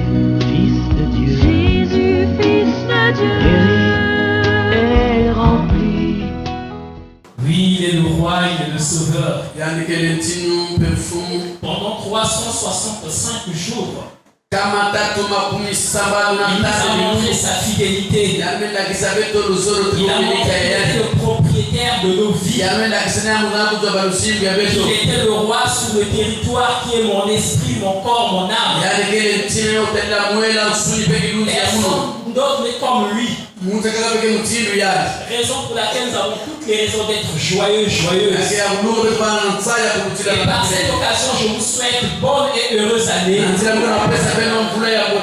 Fils de Dieu, Jésus, Fils de Dieu, est rempli. Oui, il est le roi, il est le sauveur. Pendant 365 jours, il nous a montré sa fidélité. Il a montré qu'il était le propriétaire de nos vies. Il était le roi sur le territoire qui est mon esprit, mon corps, mon âme. Personne d'autre n'est comme lui. Raison pour laquelle nous avons toutes les raisons d'être joyeux, joyeuses. Et par cette occasion, je vous souhaite bonne et heureuse année.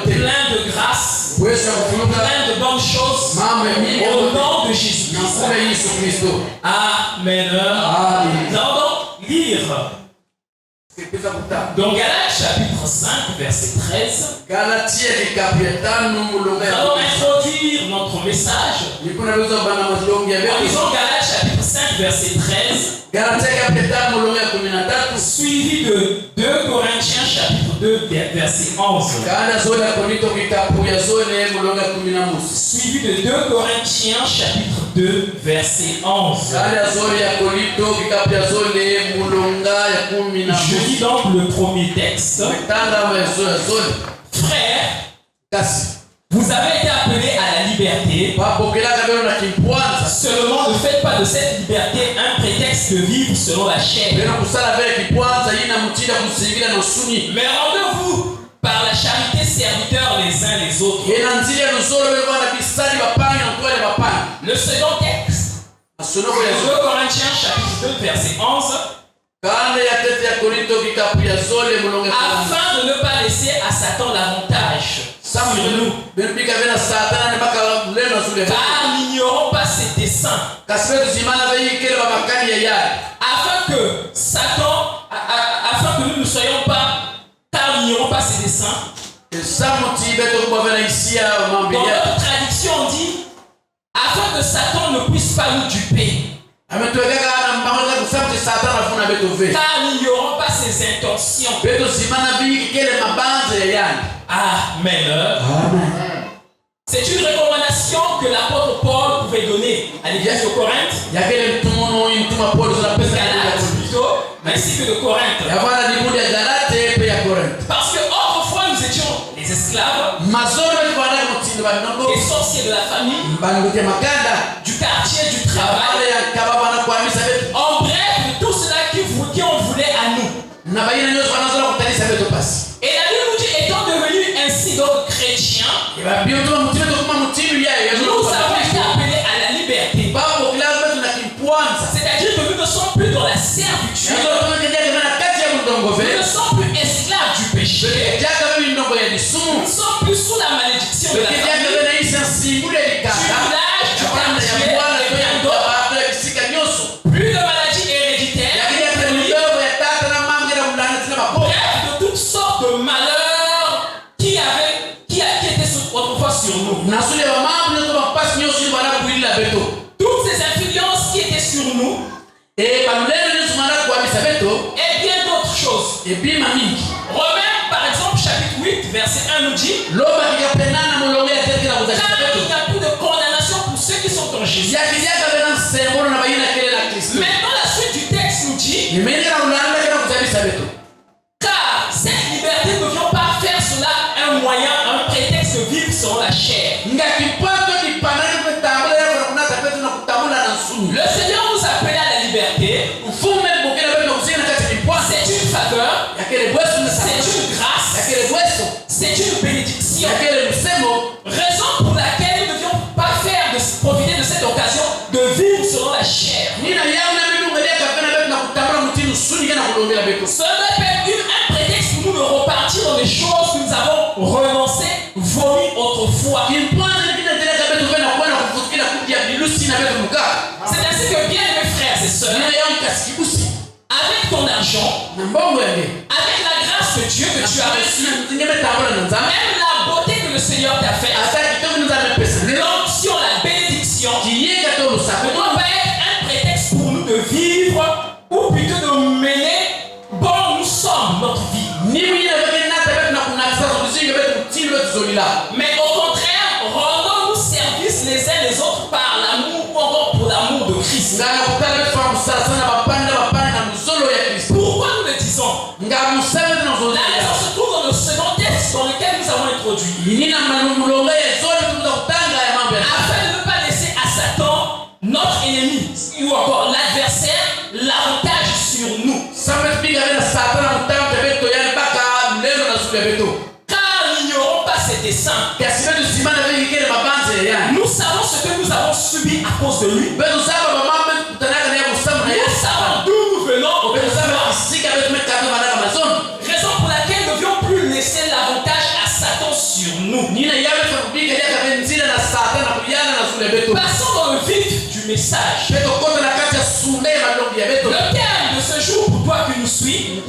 Plein de grâce, plein de bonnes choses. Au nom de Jésus-Christ. Amen. Nous allons donc lire dans Galates chapitre 5, verset 13. Nous allons introduire notre message en lisant Galates chapitre 5, verset 13, suivi de 2 Corinthiens chapitre 2, verset 11. Suivi de 2 Corinthiens chapitre 2, verset 11. Je lis donc le premier texte. Frères, vous avez été appelés à la liberté. Seulement ne faites pas de cette liberté un prétexte de vivre selon la chair. Mais rendez-vous par la charité serviteurs les uns les autres. Le second texte, 2 Corinthiens chapitre 2, verset 11. Afin de ne pas laisser à Satan l'avantage sur nous. Car n'ignorons pas ses desseins. Afin que nous ne soyons pas, car n'ignorons pas ses desseins. Dans notre traduction, on dit afin que Satan ne puisse pas nous duper. Car n'ignorons pas ses intentions. Amen. C'est une recommandation que l'apôtre Paul pouvait donner à l'église de Corinthe, plutôt, ainsi que de Corinthe. Parce que autrefois nous étions les esclaves, les sorciers de la famille, du quartier, du travail, en bref, de tout cela qui en voulait à nous. Et la Bible nous dit, étant devenus ainsi donc chrétiens, nous avons été appelés à la liberté. C'est-à-dire que nous ne sommes plus dans la servitude. Nous ne sommes plus esclaves du péché. Nous ne sommes plus sous la malédiction de la famille, du village, du quartier, et bien d'autres. Plus de maladies héréditaires. Bref, de toutes sortes de malheurs qui étaient autrefois sur nous. Toutes ces influences qui étaient sur nous. Et bien d'autres choses. Romains, par exemple, chapitre 8, verset 1 nous dit car il n'y a plus de condamnation pour ceux qui sont en Jésus. Maintenant, la suite du texte nous dit car cette liberté ne vient pas faire cela un moyen, un prétexte de vivre selon la chair. Le Seigneur nous appelle à la liberté. C'est une faveur, c'est une grâce, c'est une bénédiction. Raison pour laquelle nous ne devions pas profiter de cette occasion de vivre selon la chair. Cela peut être un prétexte pour nous de repartir dans les choses que nous avons renoncé, vomi autrefois. C'est ainsi que, bien mes frères et sœurs, avec ton argent, avec la grâce de Dieu que tu as reçue, même la beauté que le Seigneur t'a faite, l'onction, la bénédiction, ne doit pas être un prétexte pour nous de vivre ou plutôt de mener bon nous sommes notre vie. Mais au contraire, rendons-nous service les uns les autres par l'amour ou encore pour l'amour de Christ. Pourquoi nous le disons? La raison se trouve dans le second texte dans lequel nous avons introduit. Afin de ne pas laisser à Satan, notre ennemi, ou encore l'adversaire, l'avantage sur nous. Car n'ignorons pas ses desseins. Nous savons ce que nous avons subi à cause de lui. Nous savons d'où nous venons. Raison pour laquelle nous ne devions plus laisser l'avantage à Satan sur nous. Passons dans le vif du message. Le terme de ce jour pour toi qui nous suis est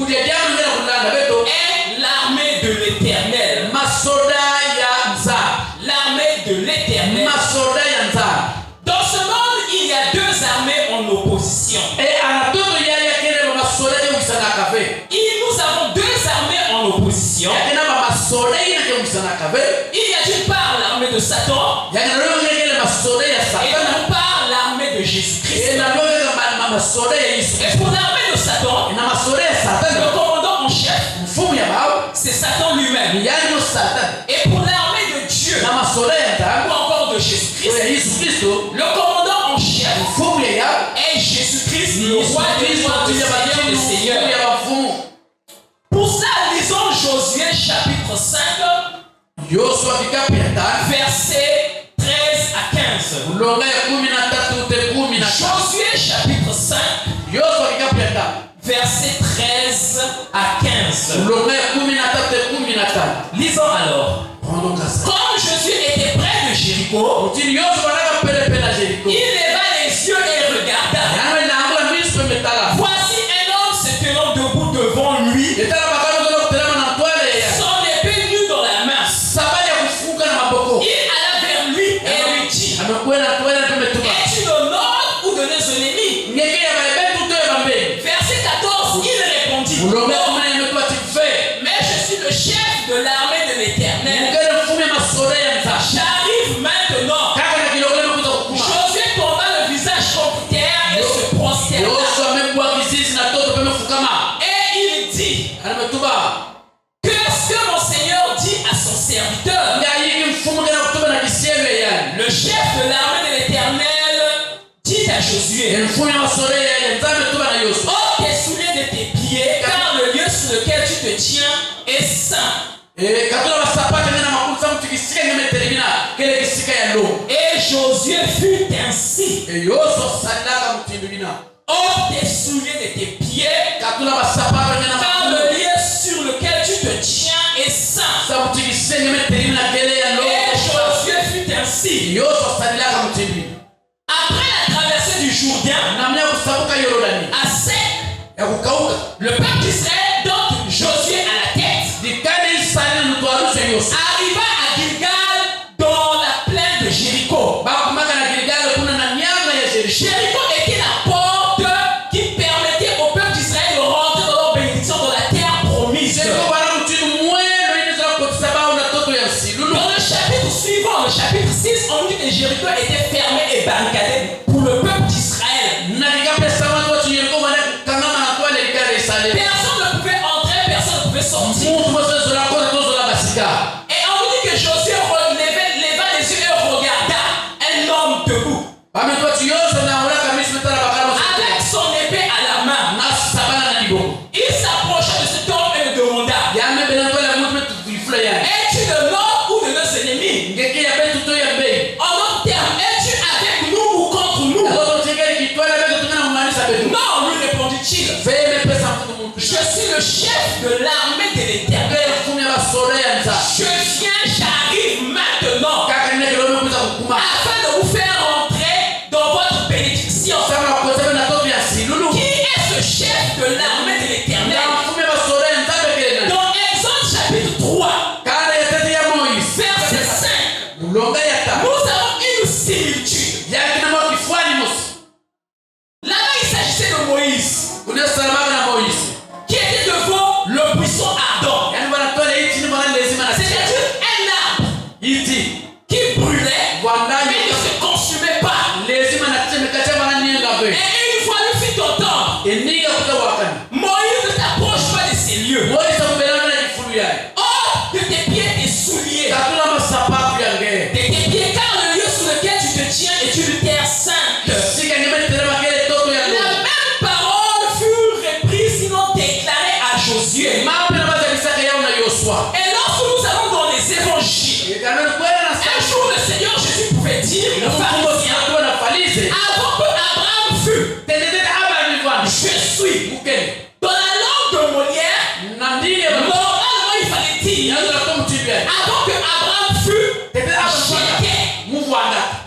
l'armée de l'Éternel. L'armée de l'Éternel. Dans ce monde, il y a deux armées en opposition. Nous avons deux armées en opposition. Il y a d'une part l'armée de Satan et d'autre part l'armée de Jésus-Christ. Et pour l'armée de Satan, le commandant en chef, c'est Satan lui-même. Et pour l'armée de Dieu, ou encore de Jésus-Christ, le commandant en chef est Jésus-Christ, le roi des rois, le Seigneur. Pour ça, lisons Josué chapitre 5, versets 13 à 15. Josué chapitre 5, versets 13 à 15. Lisons alors. Comme Josué était près de Jéricho, il leva les yeux et regarda. Voici un homme se tenant debout devant lui, son épée nue dans la main. Il alla vers lui et lui dit: es-tu de notre ou de nos ennemis? Verset 14, il répondit: non, mais je suis le chef de l'armée de l'Éternel. J'arrive maintenant. Josué tomba le visage contre terre et se prosterna. Et il dit: qu'est-ce que mon Seigneur dit à son serviteur? Le chef de l'armée de l'Éternel dit à Josué: ôte tes souliers de tes pieds, car le lieu sur lequel tu te tiens est saint. Et Josué fut ainsi. Ôte tes souliers de tes pieds, car le lieu sur lequel tu te tiens est saint. Et Josué fut ainsi. Après la traversée du Jourdain, à sec, le peuple d'Israël, dont Josué à la tête, arriva à Gilgal dans la plaine de Jéricho. Jéricho était la porte qui permettait au peuple d'Israël de rentrer dans leur bénédiction dans la terre promise. Dans le chapitre suivant, le chapitre 6, on dit que Jéricho était fermé et barricadé pour le peuple d'Israël. Personne ne pouvait entrer, personne ne pouvait sortir. Et on nous dit que Josué leva les yeux et regarda un homme debout, avec son épée à la main. Il s'approcha de cet homme et le demanda: es-tu de notre ou de nos ennemis? En d'autres termes, es-tu avec nous ou contre nous? Non, lui répondit-il, je suis le chef de l'armée de l'Éternel. Je viens, j'arrive maintenant, afin de vous faire entrer dans que Abraham fut jeté.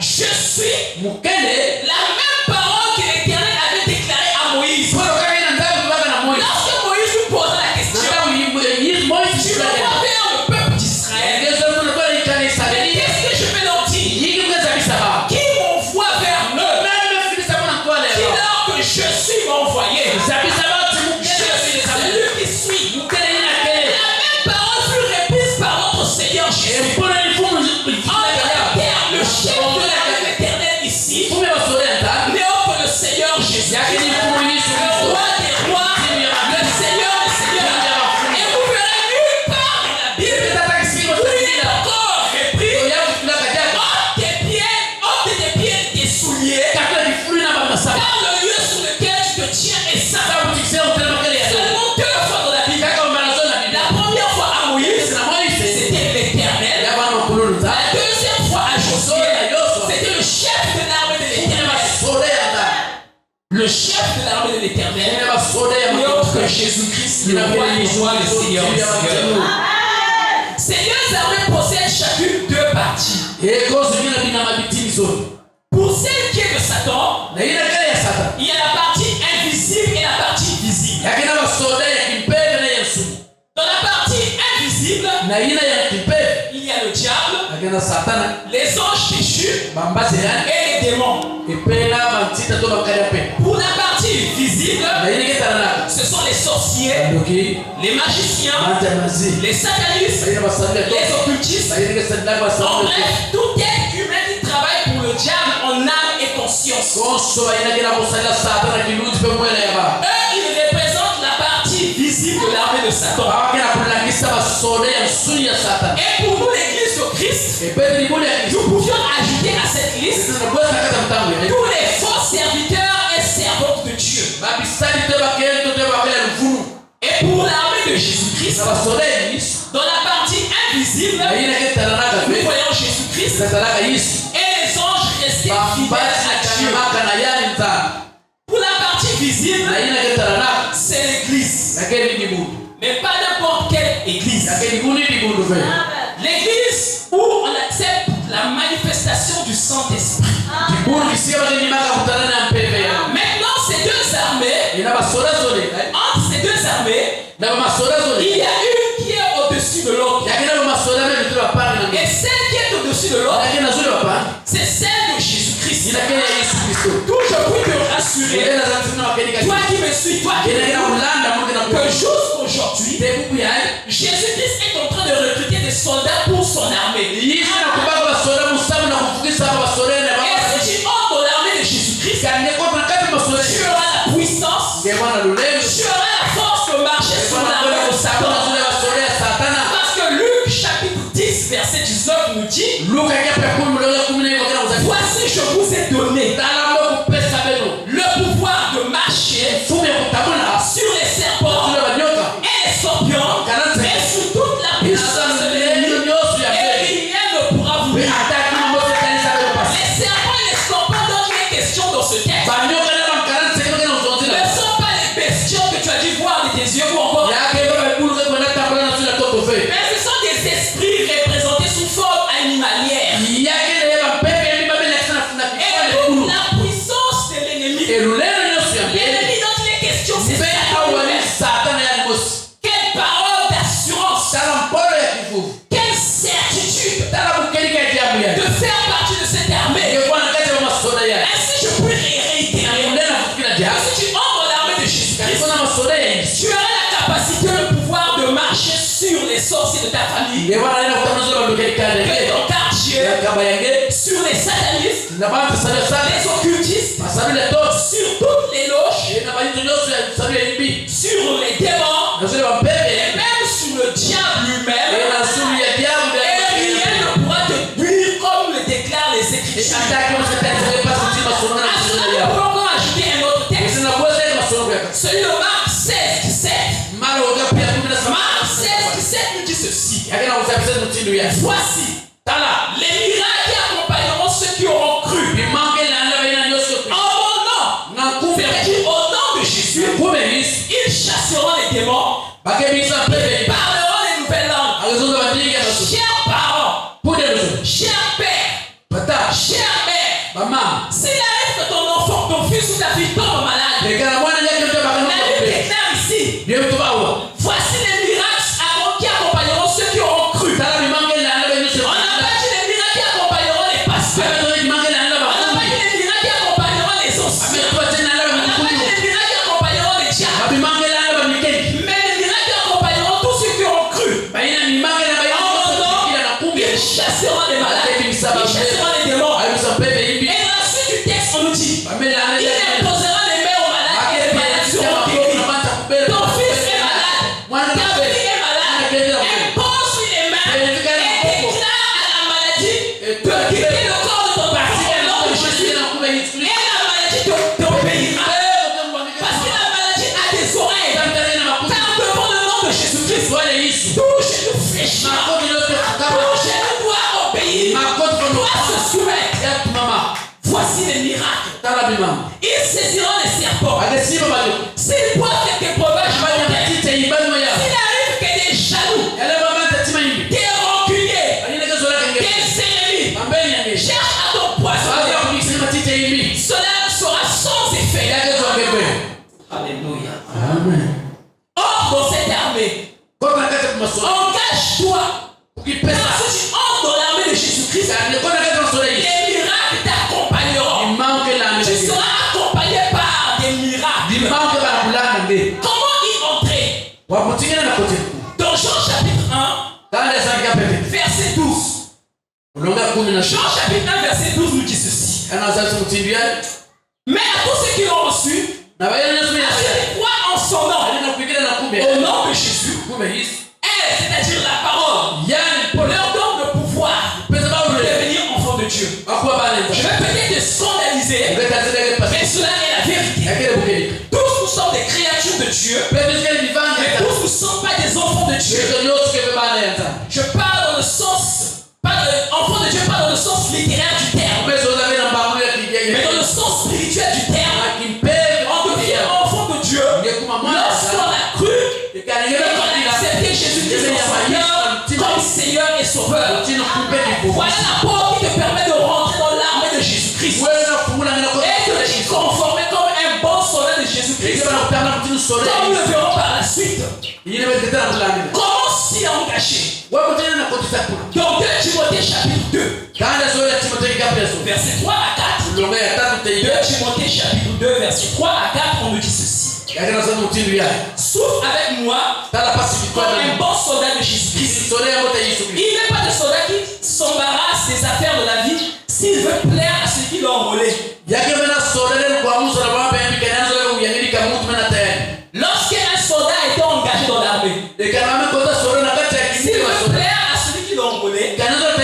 Je suis la même parole que l'Éternel avait déclarée à Moïse. Lorsque Moïse lui posa la question, tu me vois vers le peuple d'Israël. Qu'est-ce que je vais leur dire? Qui m'envoie vers eux? Dis leur que je suis envoyé. Je suis celui qui suis. La même parole fut réprise par notre Seigneur Jésus. En terre, le chef de l'armée éternelle ici, n'est autre que le Seigneur Jésus. Le roi des rois, le Seigneur des seigneurs. Et vous verrez nulle part dans la Bible où il est encore repris. Ôte tes pieds tes souliers, car le lieu sur lequel tu te tiens est saint. Seulement 2 fois dans la Bible. La première fois à Moïse, c'était l'Éternel. La deuxième fois à Josué, c'était le chef de l'armée de l'Éternel. Le chef de l'armée de l'Éternel, n'est autre que Jésus-Christ, le roi des rois, le Seigneur des seigneurs. Ces deux armées possèdent chacune 2 parties. Pour celle qui est de Satan, il y a la partie invisible et la partie visible. Dans la partie invisible, il y a le diable, les anges déchus et les démons. Pour la partie visible, ce sont les sorciers, les magiciens, les satanistes, les occultistes. En bref, tout être humain qui travaille pour le diable en âme et conscience. Eux, ils représentent la partie visible de l'armée de Satan. Et pour nous, l'église de Christ, nous pouvions ajouter à cette liste tous les faux serviteurs et servantes de Dieu. Et pour l'armée de Jésus-Christ, dans la partie invisible, nous voyons Jésus-Christ et les anges restés fidèles à Dieu. Pour la partie visible, c'est l'église. Mais pas n'importe quelle église. L'église où on accepte la manifestation du Saint-Esprit. Maintenant, ces deux armées, entre ces deux armées, il y a une qui est au-dessus de l'autre. Et celle qui est au-dessus de l'autre, c'est celle de Jésus-Christ. Tout je puis te rassurer, toi qui me suis, toi qui me que jusqu'aujourd'hui, Jésus-Christ est en train de recruter des soldats pour son armée. Et si tu entres dans l'armée de Jésus-Christ, tu auras la puissance, tu auras la force de marcher sur l'armée de Satan. Parce que Luc chapitre 10 verset 19 nous dit, voici je vous ai donné le pouvoir de marcher sur les serpents et les scorpions et sur toute la puissance de l'ennemi, et rien ne pourra vous nuire. Les serpents et les scorpions dont il est question dans ce texte ne sont pas les bestioles que tu as dû voir de tes yeux ou encore, mais ce sont des esprits représentés sous forme animalière. Et toute la puissance de l'ennemi, l'ennemi dont il est question, c'est Satan. Quelle parole d'assurance, quelle certitude de faire partie de cette armée. Ainsi je puis réitérer, si tu entres dans l'armée de Jésus-Christ, tu auras la capacité, le pouvoir de marcher sur les sorciers de ta famille, de ton quartier, sur les satanistes, les occultistes, sur toutes les loges, sur les démons, et même sur le diable lui-même. Et rien ne pourra te nuire comme le déclarent les Écritures. Nous pouvons encore ajouter un autre texte, celui de Marc 16:17. Marc 16:17 nous dit ceci. Voici les miracles qui accompagneront ceux qui auront cru. En mon nom, c'est-à-dire au nom de Jésus, ils chasseront les démons. fille tombe malade. La Bible déclare ici. Voici les miracles qui accompagneront ceux qui auront cru. On n'a pas dit les miracles qui accompagneront les pasteurs. On n'a pas dit les miracles qui accompagneront les anciens. On n'a pas dit les miracles qui accompagneront les diables. Mais les miracles qui accompagneront tous ceux qui auront cru. Ils chasseront les malades. Ils chasseront les démons. Et dans la suite du texte, on nous dit il imposera les mains aux malades et les malades seront guéris. Ton fils est malade. Ta fille est malade. Impose-lui les mains et déclare à la maladie de quitter le corps de ton parti au nom de Jésus. Et la maladie t'obéira. Parce que la maladie a des oreilles. Car devant le nom de Jésus-Christ, tout genou fléchira. Tout genou doit obéir. Doit se soumettre. Voici les miracles. Ils saisiront les serpents. S'ils boivent quelques breuvages, s'il arrive que des jaloux, des rancuniers, des ennemis cherchent à t'empoisonner, cela sera sans effet. Alléluia. Or, dans cette armée, engage-toi. Quand tu entres dans l'armée de Jésus-Christ, les miracles t'accompagneront. Tu seras accompagné par des miracles. Comment y entrer? Dans Jean chapitre 1, verset 12. Jean chapitre 1, verset 12 nous dit ceci. Mais à tous ceux qui l'ont reçu, à ceux qui croient en son nom, au nom de Jésus, c'est-à-dire la parole, leur donne le pouvoir de devenir enfant de Dieu. Je vais peut-être te scandaliser, mais cela est la vérité. Tous nous sommes des créatures de Dieu, mais tous nous ne sommes pas des enfants de Dieu. Je parle dans le sens, enfant de Dieu, pas dans le sens littéraire du terme, mais dans le sens spirituel du terme. On devient enfant de Dieu lorsqu'on a cru et qu'on a accepté Jésus-Christ comme Seigneur et Sauveur. Voilà la porte qui te permet de rentrer dans l'armée de Jésus-Christ et de t'y conformer comme un bon soldat de Jésus-Christ, comme nous le verrons par la suite. Comment s'y engager? Donc 2 Timothée chapitre 2, verset 3 à 4. 2 Timothée chapitre 2, verset 3 à 4, on nous dit ceci. Souffre avec moi comme un bon soldat de Jésus-Christ. Il n'est pas de soldat qui s'embarrasse des affaires de la vie s'il veut plaire à ceux qui l'ont enrôlé. Lorsqu'un soldat était engagé dans l'armée, s'il veut plaire à celui qui l'a enrôlé, il ne doit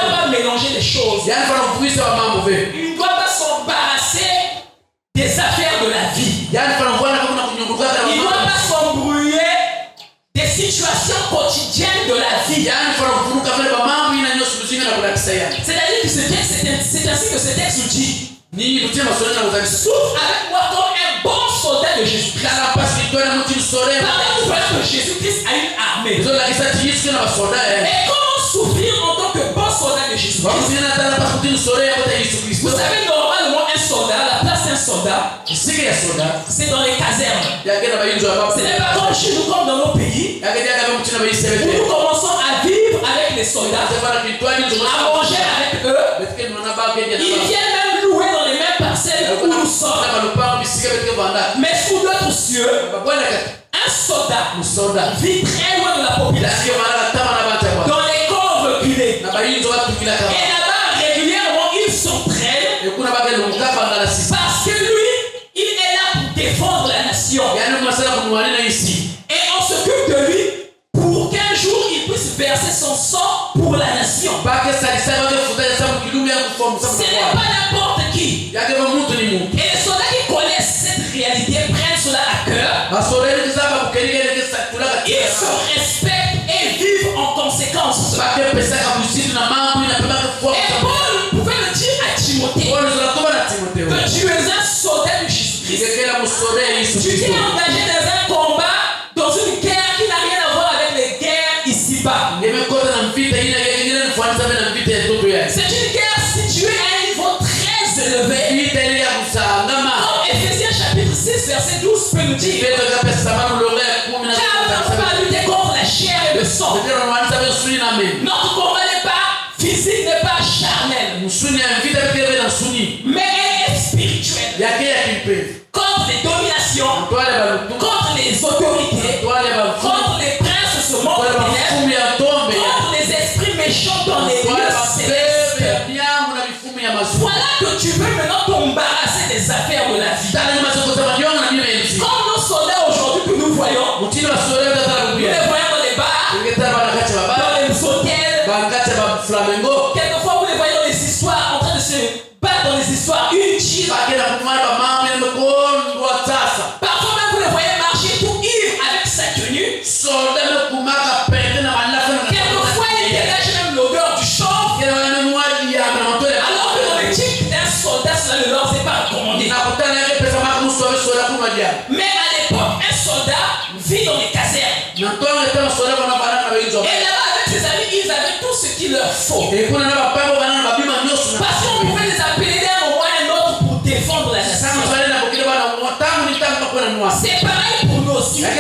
pas mélanger les choses. Il ne doit pas s'embarrasser des affaires de la vie. Il ne doit pas s'embrouiller des situations quotidiennes de la vie. C'est-à-dire que c'est ainsi que ce texte nous dit. Souffre avec moi comme un bon soldat de Jésus-Christ. Pardon, que Jésus-Christ a une armée. Et comment souffrir en tant que bon soldat de Jésus-Christ? Vous savez, normalement, un soldat, la place d'un soldat, c'est dans les casernes. Ce n'est pas comme chez nous, comme dans nos pays, où nous commençons à vivre avec les soldats, à manger avec eux. Ils viennent même louer dans les mêmes parcelles où nous sommes. Mais sous d'autres cieux, un soldat vit très loin de la population, dans les corps reculés. Et là-bas, régulièrement, ils s'entraînent parce que lui, il est là pour défendre la nation. Et on s'occupe de lui pour qu'un jour il puisse verser son sang pour la nation. Ce n'est pas n'importe qui. Et les soldats qui connaissent cette réalité prennent cela à cœur. Ils se respectent et vivent en conséquence. Et Paul pouvait le dire à Timothée que tu es un soldat de Jésus-Christ. Tu t'es engagé dans un combat, dans une guerre qui n'a rien à voir avec les guerres ici-bas. C'est une guerre située à un niveau très élevé. dire. Car on va lutter contre la chair et le sang. Notre combat n'est pas physique, n'est pas charnel, mais est spirituel. Contre les dominations, contre les autorités, contre les princes de ce monde de ténèbres, contre les esprits méchants dans les lieux célestes. Voilà que tu veux maintenant t'embarrasser des affaires de la vie. Comme nos soldats aujourd'hui que nous voyons, nous les voyons dans les bars, dans les hôtels. Quelquefois vous les voyez dans les histoires en train de se battre dans les histoires inutiles. Parfois même vous les voyez marcher tout ivre avec sa tenue. Quelquefois ils dégagent même l'odeur du chanvre. Alors que dans l'équipe d'un soldat, cela ne leur est pas recommandé. Mais à l'époque, un soldat vit dans les casernes. Et là-bas avec ses amis, ils avaient tout ce qu'il leur faut. Parce qu'on pouvait les appeler d'un moment à un autre pour défendre la nation. C'est pareil pour nous aussi. À tout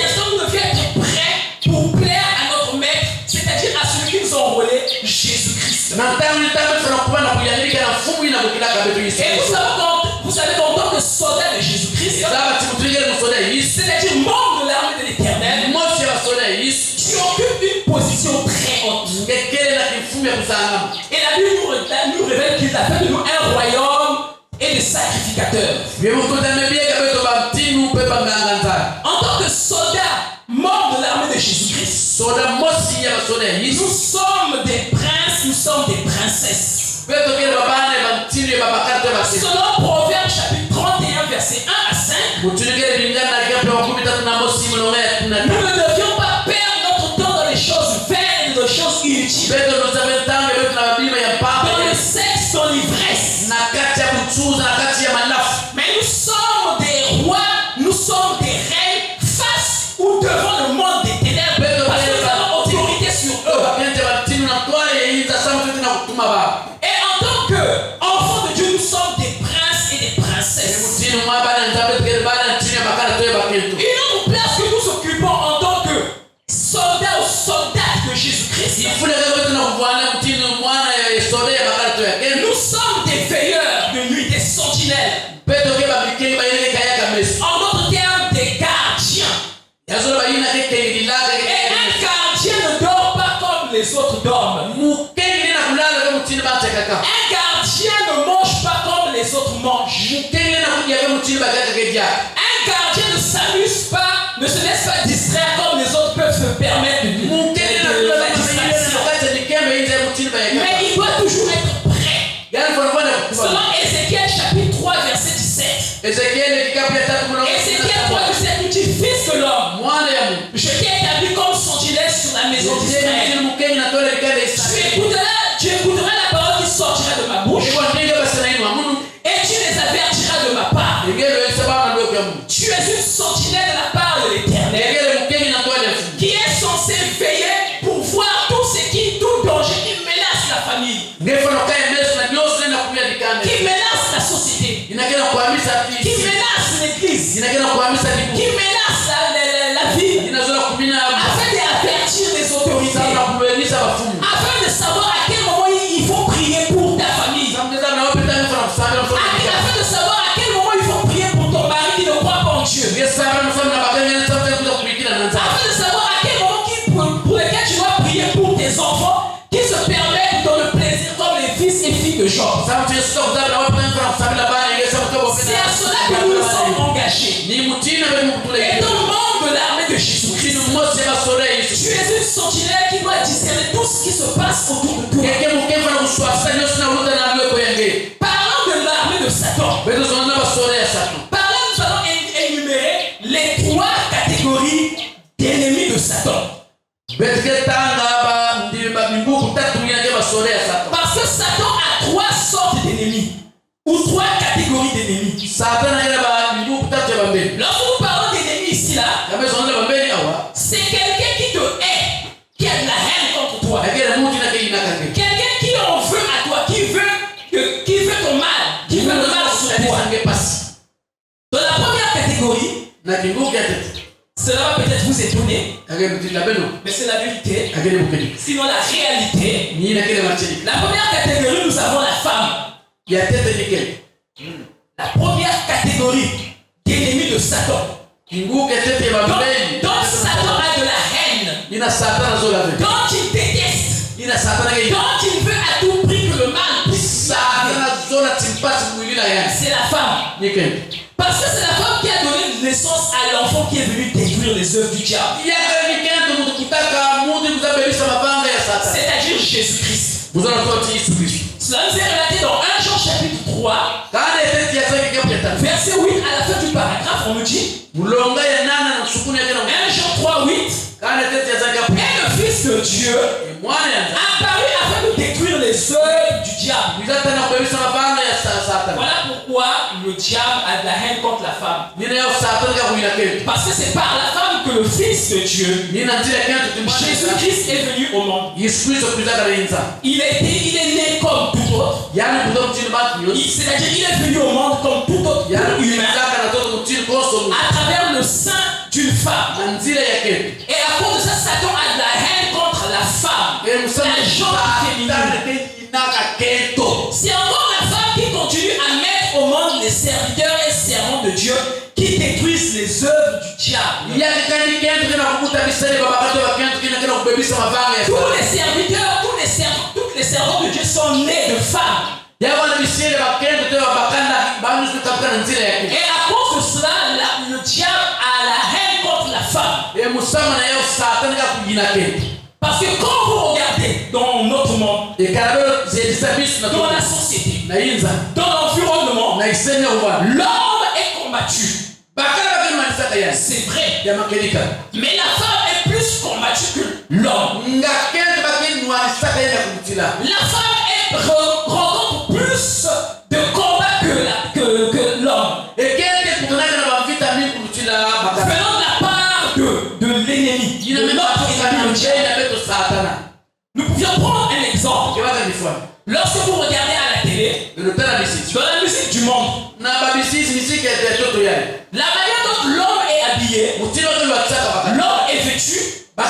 instant, nous devons être prêts pour plaire à notre maître, c'est-à-dire à celui qui nous a enrôlé, Jésus-Christ. Et vous savez qu'en tant que soldat de Jésus-Christ, c'est-à-dire membre de l'armée de l'Éternel, tu occupes une position très haute. Et la Bible nous révèle qu'il a fait de nous un royaume et des sacrificateurs. En tant que soldat, membre de l'armée de Jésus-Christ, nous sommes des princes, nous sommes des princesses. Selon Proverbes chapitre 31 verset 1 à 5, nous ne devions pas perdre notre temps dans les choses vaines et dans les choses inutiles, dans le sexe, dans l'ivresse. Mais nous sommes des rois, nous sommes des reines face ou devant le monde des ténèbres, parce que nous avons autorité sur eux. Et en tant qu'enfants de Dieu, nous sommes des princes et des princesses. Une autre place que nous occupons en tant que soldats ou soldates de Jésus-Christ, nous sommes des veilleurs de nuit, des sentinelles. En d'autres termes, des gardiens. Et un gardien ne dort pas comme les autres dorment. Un gardien ne mange pas comme les autres mangent. Un gardien ne s'amuse pas, ne se laisse pas distraire comme les autres peuvent se permettre de la distraction. Mais il doit toujours être prêt. Selon Ézéchiel chapitre 3 verset 17. Ézéchiel 3 verset 17 dit: Fils de l'homme, je t'ai établi comme sentinelle sur la maison d'Israël. Tu écouteras la parole qui sortira de ma bouche, et tu les avertiras de ma part. Tu es une sentinelle de la part de l'Éternel, qui est censé veiller pour voir tout danger qui menace la famille, qui menace la société, qui menace l'église, qui menace la vie, afin d'avertir les autorités, afin de savoir à quel moment il faut prier pour ta famille, afin de savoir à quel moment il faut prier pour ton mari qui ne croit pas en Dieu, afin de savoir à quel moment pour lequel tu dois prier pour tes enfants qui se permettent dans le plaisir comme les fils et filles de Job. C'est à cela que nous nous sommes engagés. Étant membre de l'armée de Jésus-Christ, tu es une sentinelle qui doit discerner tout ce qui se passe autour de toi. Parlant de l'armée de Satan, nous allons énumérer les 3 catégories d'ennemis de Satan. Parce que Satan a 3 sortes d'ennemis, ou 3 catégories d'ennemis. Lorsque nous parlons d'ennemis ici, là, c'est quelqu'un qui te hait, qui a de la haine contre toi. Quelqu'un qui en veut à toi, qui veut ton mal, qui veut le mal sur toi. Dans la première catégorie, Cela va peut-être vous étonner, mais c'est la vérité. Sinon la réalité, la première catégorie, nous avons la femme. La première catégorie d'ennemis de Satan. Donc Satan a de la haine. Donc il déteste. Donc il veut à tout prix que le mal puisse arriver. C'est la femme. Parce que c'est la femme qui a donné naissance à l'enfant qui est venu détruire les œuvres du diable. C'est-à-dire Jésus-Christ. Cela nous est relaté dans 1 Jean chapitre 3, verset 8, à la fin du paragraphe, on nous dit 1 Jean 3, 8, et le Fils de Dieu apparu afin de détruire les œuvres du diable. Voilà pourquoi le diable a de la haine contre la femme. Parce que c'est par la femme que le Fils de Dieu, Jésus-Christ, est venu au monde. Il est né comme tout autre. C'est-à-dire qu'il est venu au monde comme tout autre humain à travers le sein d'une femme. Et à cause de ça, Satan a de la haine contre la femme. La genre féminine. C'est encore la femme qui continue à mettre au monde les serviteurs et servants de Dieu qui détruisent les œuvres du diable. Tous les serviteurs, tous les servants de Dieu sont nés de femmes. Et à cause de cela, le diable a la haine contre la femme. Parce que quand vous regardez dans notre monde, dans la société, dans l'environnement, l'homme est combattu. C'est vrai. Mais la femme est plus combattue que l'homme. La femme rencontre plus de combats que l'homme. Venant de la part de l'ennemi. Nous pouvions prendre un exemple. Lorsque vous regardez à la télé, dans la musique du monde, la manière dont l'homme est habillé, l'homme est vêtu, et la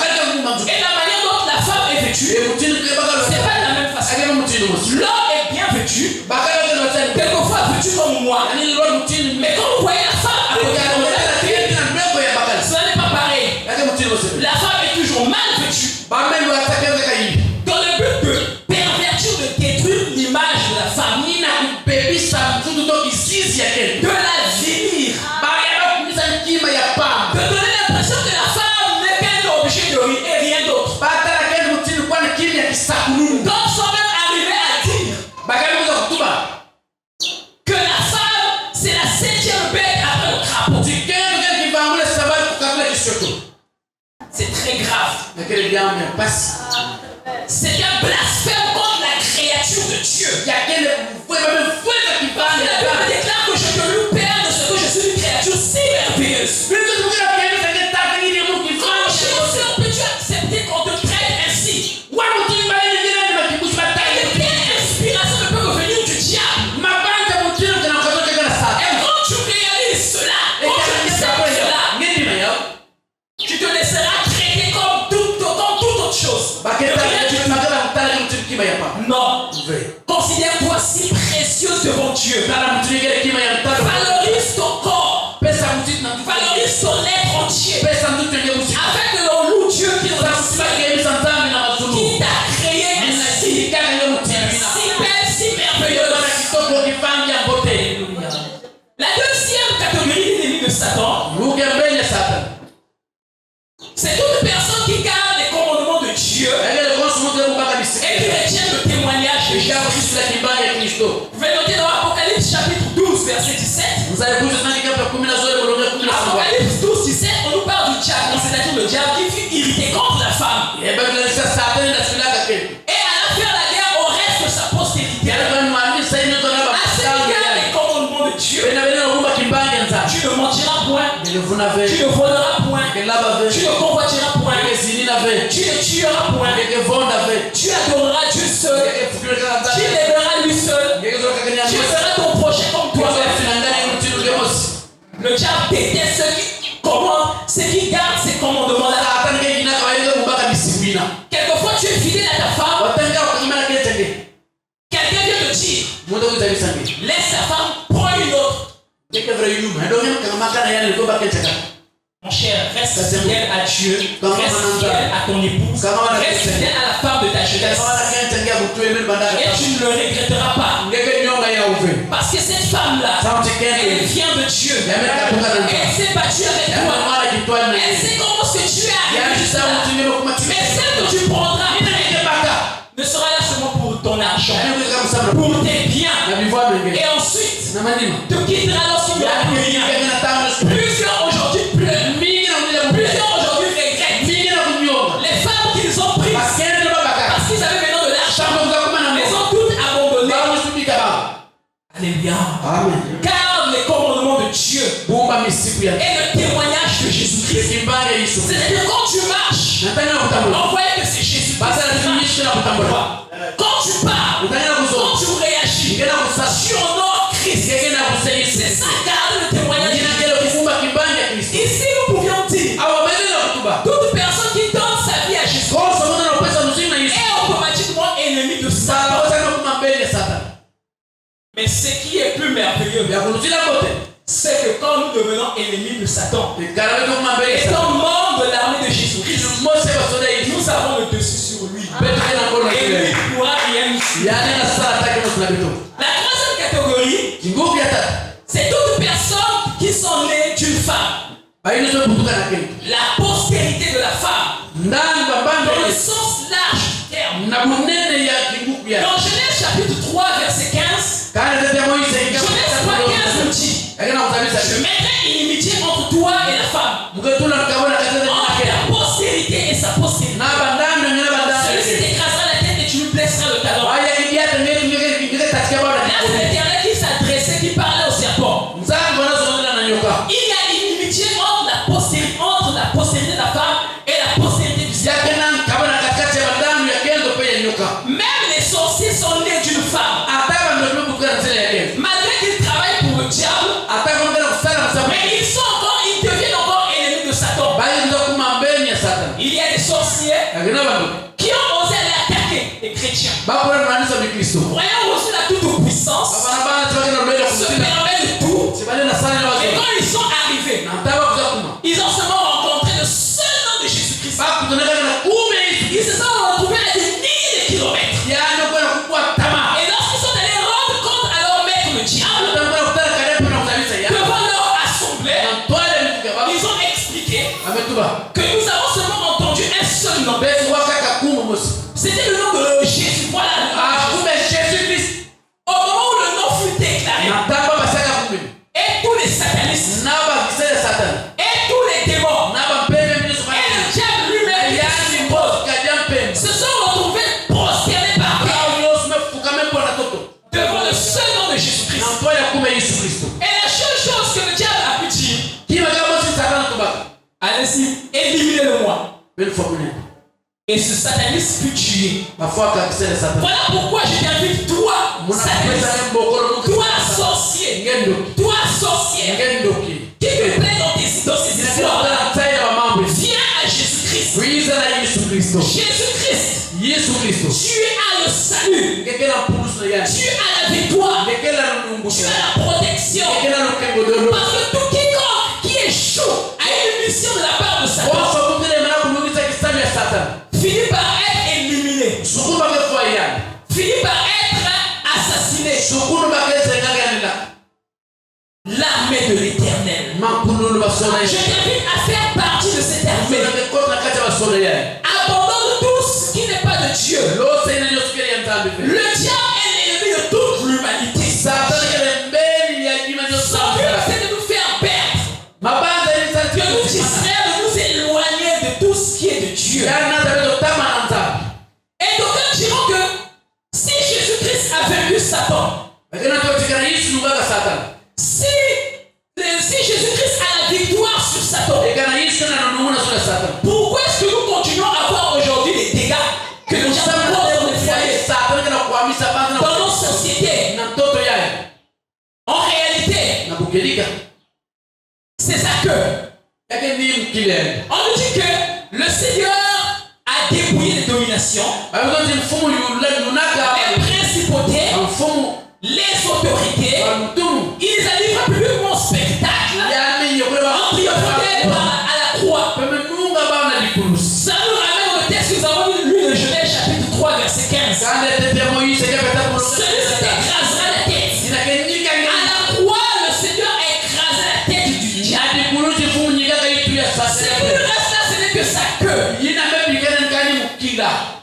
manière dont la femme est vêtue, c'est pas de la même façon. L'homme est bien vêtu, quelquefois vêtu comme moi, mais quand vous voyez la femme à côté de cela n'est pas pareil. La femme est toujours mal vêtue, dans le but de pervertir, de détruire l'image de la femme, de la vieillir, de donner l'impression que la femme n'est qu'un objet de rire et rien d'autre. Donc sont même arrivés à dire que la femme c'est la 7e bête après le crapaud. C'est très grave. C'est un blasphème contre la créature de Dieu. La Bible déclare que je peux lui perdre ce que je suis une créature si merveilleuse. Franchement, peux-tu accepter qu'on te traite ainsi? Quelle inspiration ne peut revenir du diable? Et quand tu réalises cela, tu te laisseras traiter comme toute autre chose. Non. Considère-toi si précieuse devant Dieu. Valorise ton corps. Valorise ton être entier. Afin que l'on loue Dieu qui t'a créé ainsi. Si belle, si merveilleuse. La deuxième catégorie d'ennemis de Satan, c'est toute personne qui garde les commandements de Dieu et qui retient le témoignage de Jésus. Vous pouvez noter dans Apocalypse chapitre 12, verset 17. Apocalypse 12, 17, on nous parle du diable, c'est-à-dire le diable qui fut irrité contre la femme. Et à la fin de la guerre, au reste de sa postérité, à ceux qui gardent les commandements de Dieu, tu ne mentiras point, tu ne voleras point, tu ne convoiteras point, tu ne tueras point, tu adoreras Dieu seul, tu l'aimeras lui seul, tu feras ton prochain comme toi-même. Le diable déteste ceux qui tu es fidèle à ta femme, quelqu'un vient te dire, laisse ta femme, prends une autre. Mon cher, reste fidèle à Dieu, reste fidèle à ton épouse, reste fidèle à la femme de ta jeunesse. Et tu ne le regretteras pas. Parce que cette femme-là, elle vient de Dieu. Elle s'est battue avec toi. Elle sait comment ce que tu es arrivé jusqu'à là. Mais celle que tu prendras ne sera là seulement pour ton argent, pour tes biens. Et ensuite, te quittera lorsqu'il n'y a plus rien. Plusieurs aujourd'hui pleurent. Plusieurs aujourd'hui regrettent. Les femmes qu'ils ont prises parce qu'ils avaient maintenant de l'argent, les ont toutes abandonnées. Alléluia. Car les commandements de Dieu et le témoignage de Jésus-Christ, c'est-à-dire quand tu marches, on voit que c'est Jésus. Quand tu parles, quand tu réagis, tu honores Christ. C'est ça, garde le témoignage. Ici, nous pouvions dire, toute personne qui donne sa vie à Jésus est automatiquement ennemi de Satan. Mais ce qui est plus merveilleux, c'est que quand nous devenons ennemis de Satan, étant membres de l'armée de Jésus-Christ, nous avons le dessus sur lui. Et lui pourra rien nous suivre. La troisième catégorie, c'est toutes personnes qui sont nées d'une femme. La postérité de la femme, dans le sens large du terme. Dans Genèse chapitre 3, verset 15, Genèse 3, 15 nous dit, je mettrai inimitié entre toi et la femme, entre ta postérité et sa postérité. Celui-ci t'écrasera la tête et tu lui blesseras le talon. Là, c'est l'Éternel qui s'adressait, qui parlait au serpent. Il y a inimitié entre la postérité de la femme et la postérité du serpent. Même les sorciers sont nés d'une femme. Malgré qu'ils travaillent pour le diable, mais ils deviennent encore ennemis de Satan. Il y a des sorciers qui ont osé aller attaquer les chrétiens. Croyant reçu la toute puissance, se permet de tout. Et quand ils sont arrivés, ils ont seulement rencontré le seul nom de Jésus-Christ. Ils se sont retrouvés à des milliers de kilomètres. Et lorsqu'ils sont allés rendre compte à leur maître le diable, devant leur assemblée, ils ont expliqué que nous avons seulement entendu un seul nom. C'était le nom de Jésus. Voilà. Au moment où le nom fut déclaré, et tous les satanistes, et tous les démons, et le diable lui-même, se sont retrouvés prosternés par terre devant le seul nom de Jésus-Christ. Et la seule chose que le diable a pu dire, allez-y, éliminez-le-moi. Et ce sataniste fut tué. Voilà pourquoi je t'invite, toi, sataniste, toi, sorcier, qui te plaît dans ces histoires, viens à Jésus-Christ. Jésus-Christ, tu as le salut, tu as la victoire, tu as la protection. Parce que tout quiconque qui échoue à une mission de la part de Satan finit par être éliminé, finit par être assassiné. L'armée de l'Éternel. Je t'invite à faire partie de cette armée. Abandonne tout ce qui n'est pas de Dieu. Le diable est l'ennemi de toute l'humanité. Son but, c'est de nous faire perdre, de nous distraire, de nous éloigner de tout ce qui est de Dieu. Et d'aucuns diront que si Jésus-Christ a vaincu Satan, si Jésus-Christ a la victoire sur Satan, pourquoi est-ce que nous continuons à voir aujourd'hui les dégâts que nous avons dans les foyers, dans nos sociétés? En réalité, c'est ça que on nous dit que le Seigneur a dépouillé les dominateurs. dominations, les principautés, les autorités, il les a livrés publiquement au spectacle en triomphant à la croix. Ça nous ramène au texte que nous avons lu de Genèse chapitre 3 verset 15. Celui qui t'écrasera la tête. À la croix, le Seigneur a écrasé la tête du diable. C'est plus le reste là, ce n'est que sa queue.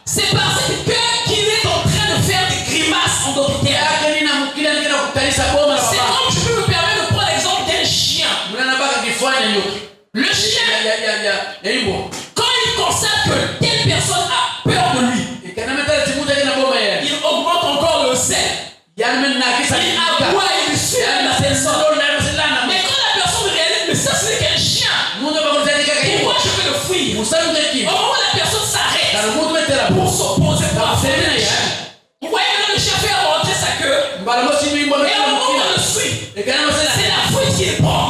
C'est par cette queue qu'il est en train de faire des grimaces en d'autres termes. C'est comme je peux me permettre de prendre l'exemple d'un chien. Le chien, quand il constate que telle personne a peur de lui, il augmente encore le sel. Il aboie et il suit la personne. Mais quand la personne réalise, mais ça c'est qu'un chien, pourquoi je vais le fuir? Au moment où la personne s'arrête pour s'opposer, pour affronter le chien. Vous voyez maintenant le chien fait rentrer sa queue. Et au moment où on le suit, c'est la fuite qu'il prend.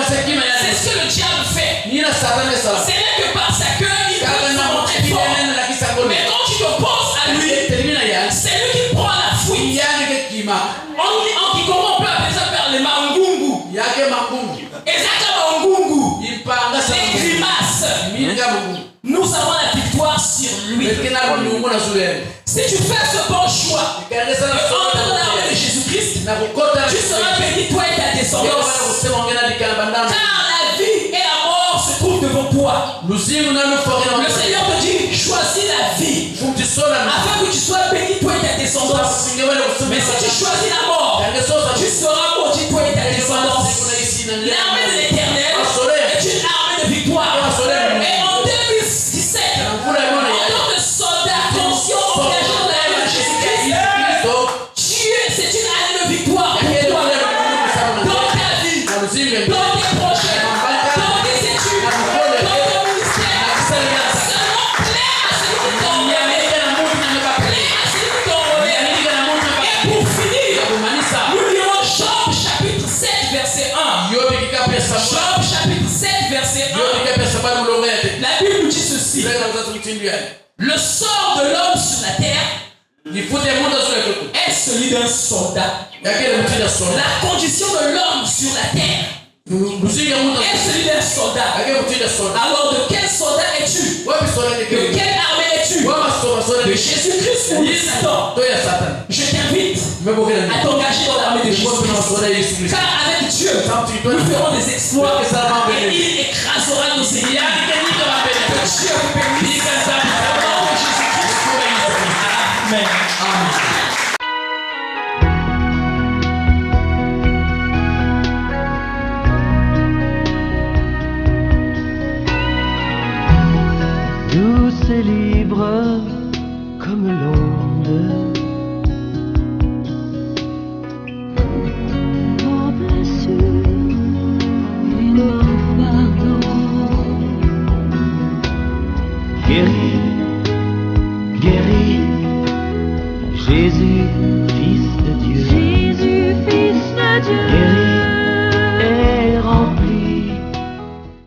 C'est ce que le diable fait. C'est là que par sa queue, il peut se montrer fort. Mais quand tu te poses à lui, c'est lui qui prend la fuite. En Kikongo, on peut appeler ça par les mangungu. Et ça comme mangungu. Les grimaces. Nous avons la victoire sur lui. Si tu fais ce bon choix, et entre dans l'armée de Jésus-Christ, tu seras béni, toi et ta descendance. Car la vie et la mort se trouvent devant toi. Le Seigneur te dit, choisis la vie, afin que tu sois béni, toi et ta descendance. Mais si tu choisis la mort, tu seras maudit, toi et ta descendance. L'armée de l'Éternel est une armée de victoire. Et en 2017, en tant que soldat conscient engagé dans l'armée de Jésus-Christ, c'est une année de victoire pour toi. Dans ta vie, dans tes projets, dans tes études, dans ton ministère. Seulement plaît à celui qui t'ont envoyé. Plaît à celui qui t'ont envoyé. Et pour finir, nous lirons Job chapitre 7 verset 1. Job chapitre 7 verset 1. La Bible nous dit ceci. Le sort de l'homme sur la terre est celui d'un soldat. La condition de l'homme sur la terre est celui d'un soldat. Alors de quel soldat es-tu? De quelle armée es-tu? De Jésus-Christ ou de Satan? Je t'invite à t'engager dans l'armée de Jésus-Christ. Car avec Dieu, nous ferons des exploits et il écrasera nos ennemis. Que Dieu vous bénisse. Au nom de Jésus-Christ. Amen. Douce et libre comme l'onde, Nos blessures et nos pardons. guéri, guéri, Jésus, Fils de Dieu.